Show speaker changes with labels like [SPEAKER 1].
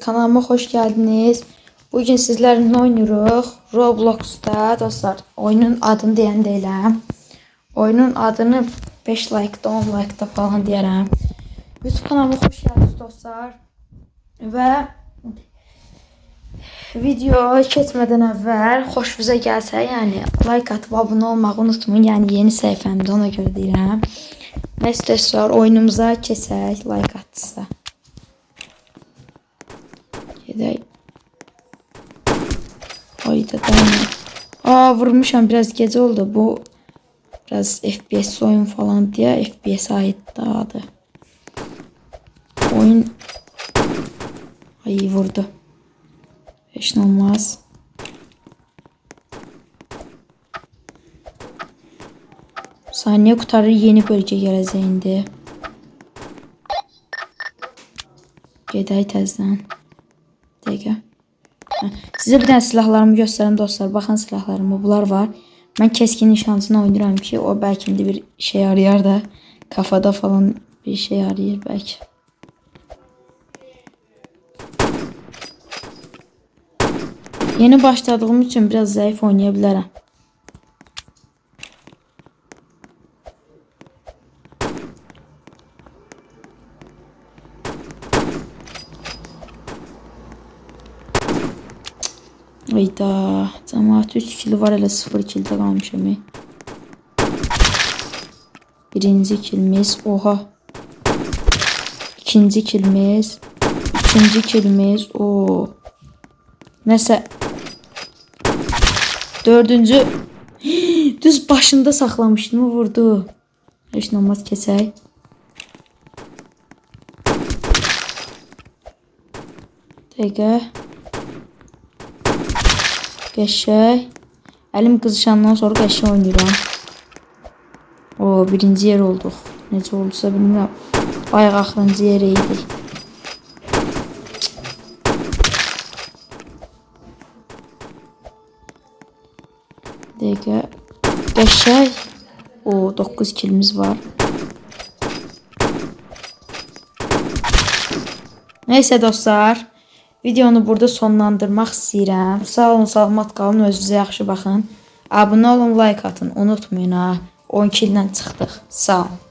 [SPEAKER 1] kanalıma hoş geldiniz. Bugün sizlerle oynuyoruz. Roblox'ta dostlar. Oyunun adını deyən deyiləm. Oyunun adını 5 like'da 10 like'da falan deyərəm. YouTube kanalıma hoş geldiniz dostlar. Və video keçmədən əvvəl xoşunuza gəlsə, yəni like atıb abunə olmağı unutmayın. Yəni yeni səhifəmdə ona görə deyirəm. Nəysə dostlar, oyunumuza keçək, like atsa. Gedək. Ayda dayanır. Vurmuşam, biraz gecə oldu. Bu biraz FPS oyun falan diye FPS aid adı. Oyun vurdu. Heç nə olmaz. Saniye qutarır, yeni bölgə gələcək indi. Gedək təzdən. Dəqiqə. Sizə bir dənə silahlarımı göstərim dostlar. Baxın silahlarıma, bunlar var. Mən keskin nişancını oynayıram ki, o bəlkə indi bir şey arayar da. Kafada falan bir şey arayır bəlkə. Yeni başladığım üçün biraz zayıf oynaya bilərəm. Ayda, cəmaat 3 kili var, elə 0 kildə qalmışam. Birinci kilimiz, oha. İkinci kilimiz, üçüncü kilimiz, o. Nəsə. Dördüncü. Düz başında saxlamışdım, vurdu. Heç nə olmaz, keçək. Dəqiqə. Qəşəng. Əlim qızışandan sonra qəşəng oynayıram. Birinci yer olduq. Necə oldusa bilmirəm. Bayaq axırıncı yerə idik. Dəqiqə. Qəşəng. 9 kilimiz var. Neysə dostlar. Videonu burada sonlandırmaq istəyirəm. Sağ olun, salamat qalın, özünüzə yaxşı baxın. Abunə olun, like atın, unutmayın ha. 10 killə çıxdıq. Sağ olun.